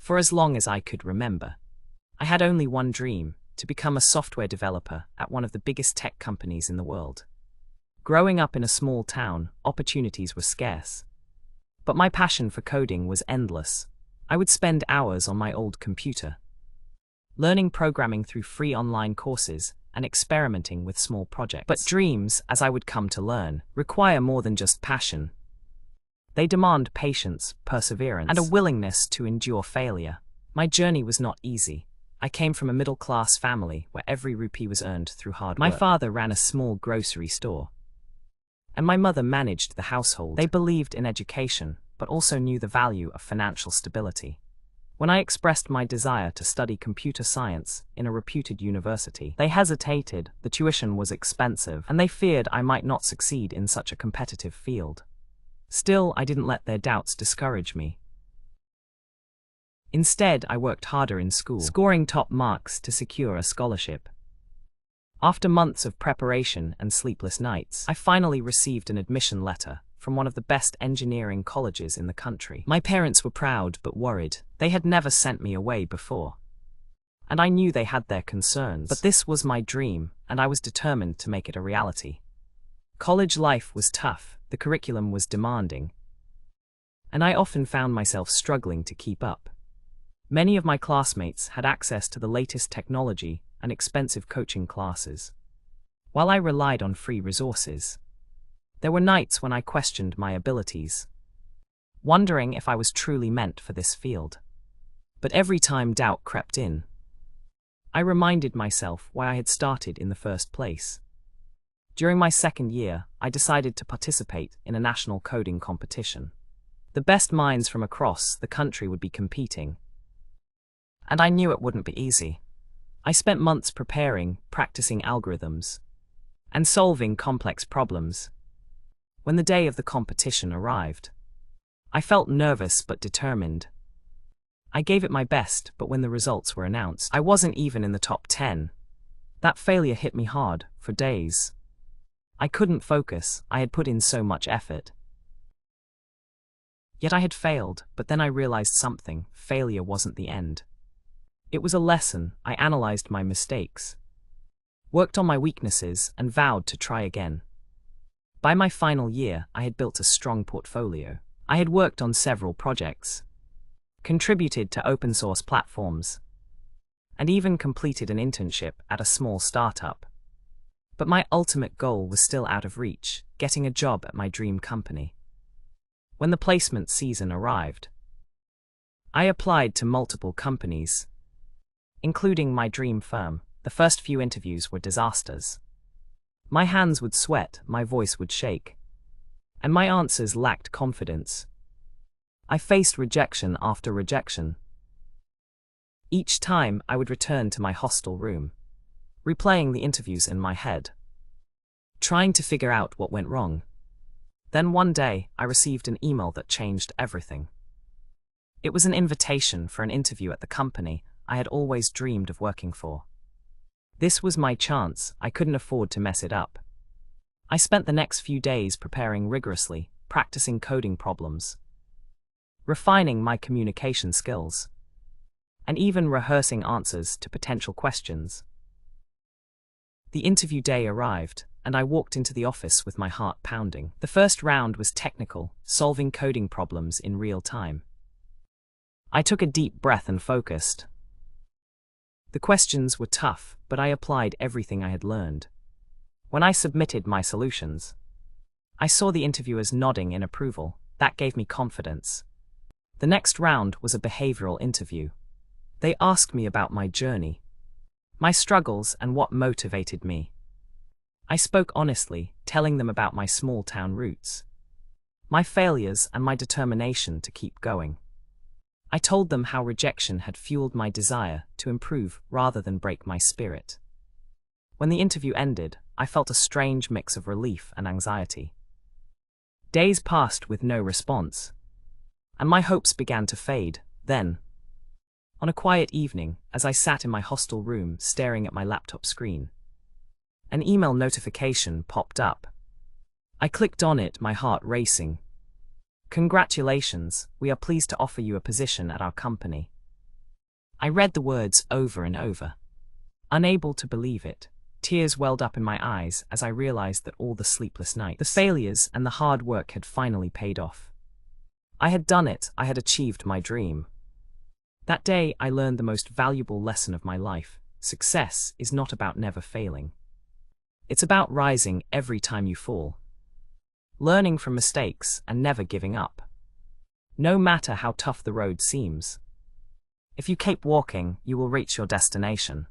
For as long as I could remember, I had only one dream: to become a software developer at one of the biggest tech companies in the world. Growing up in a small town, opportunities were scarce. But my passion for coding was endless. I would spend hours on my old computer, learning programming through free online courses and experimenting with small projects. But dreams, as I would come to learn, require more than just passion. They demand patience, perseverance, and a willingness to endure failure. My journey was not easy. I came from a middle-class family where every rupee was earned through hard work. My father ran a small grocery store, and my mother managed the household. They believed in education, but also knew the value of financial stability. When I expressed my desire to study computer science in a reputed university, they hesitated. The tuition was expensive, and they feared I might not succeed in such a competitive field. Still, I didn't let their doubts discourage me. Instead, I worked harder in school, scoring top marks to secure a scholarship. After months of preparation and sleepless nights, I finally received an admission letter from one of the best engineering colleges in the country. My parents were proud but worried. They had never sent me away before, and I knew they had their concerns. But this was my dream, and I was determined to make it a reality. College life was tough, the curriculum was demanding, and I often found myself struggling to keep up. Many of my classmates had access to the latest technology and expensive coaching classes, while I relied on free resources. There were nights when I questioned my abilities, wondering if I was truly meant for this field. But every time doubt crept in, I reminded myself why I had started in the first place. During my second year, I decided to participate in a national coding competition. The best minds from across the country would be competing, and I knew it wouldn't be easy. I spent months preparing, practicing algorithms, and solving complex problems. When the day of the competition arrived, I felt nervous but determined. I gave it my best, but when the results were announced, I wasn't even in the top 10. That failure hit me hard for days. I couldn't focus. I had put in so much effort. Yet I had failed, but then I realized something. Failure wasn't the end. It was a lesson. I analyzed my mistakes, worked on my weaknesses, and vowed to try again. By my final year, I had built a strong portfolio. I had worked on several projects, contributed to open-source platforms, and even completed an internship at a small startup. But my ultimate goal was still out of reach: getting a job at my dream company. When the placement season arrived, I applied to multiple companies, including my dream firm. The first few interviews were disasters. My hands would sweat, my voice would shake, and my answers lacked confidence. I faced rejection after rejection. Each time, I would return to my hostel room, replaying the interviews in my head, trying to figure out what went wrong. Then one day, I received an email that changed everything. It was an invitation for an interview at the company I had always dreamed of working for. This was my chance. I couldn't afford to mess it up. I spent the next few days preparing rigorously, practicing coding problems, refining my communication skills, and even rehearsing answers to potential questions. The interview day arrived, and I walked into the office with my heart pounding. The first round was technical, solving coding problems in real time. I took a deep breath and focused. The questions were tough, but I applied everything I had learned. When I submitted my solutions, I saw the interviewers nodding in approval. That gave me confidence. The next round was a behavioral interview. They asked me about my journey, my struggles, and what motivated me. I spoke honestly, telling them about my small-town roots, my failures, and my determination to keep going. I told them how rejection had fueled my desire to improve rather than break my spirit. When the interview ended, I felt a strange mix of relief and anxiety. Days passed with no response, and my hopes began to fade. Then, on a quiet evening, as I sat in my hostel room staring at my laptop screen, an email notification popped up. I clicked on it, my heart racing. "Congratulations, we are pleased to offer you a position at our company." I read the words over and over. Unable to believe it, tears welled up in my eyes as I realized that all the sleepless nights, the failures, and the hard work had finally paid off. I had done it, I had achieved my dream. That day, I learned the most valuable lesson of my life. Success is not about never failing. It's about rising every time you fall. Learning from mistakes and never giving up. No matter how tough the road seems. If you keep walking, you will reach your destination.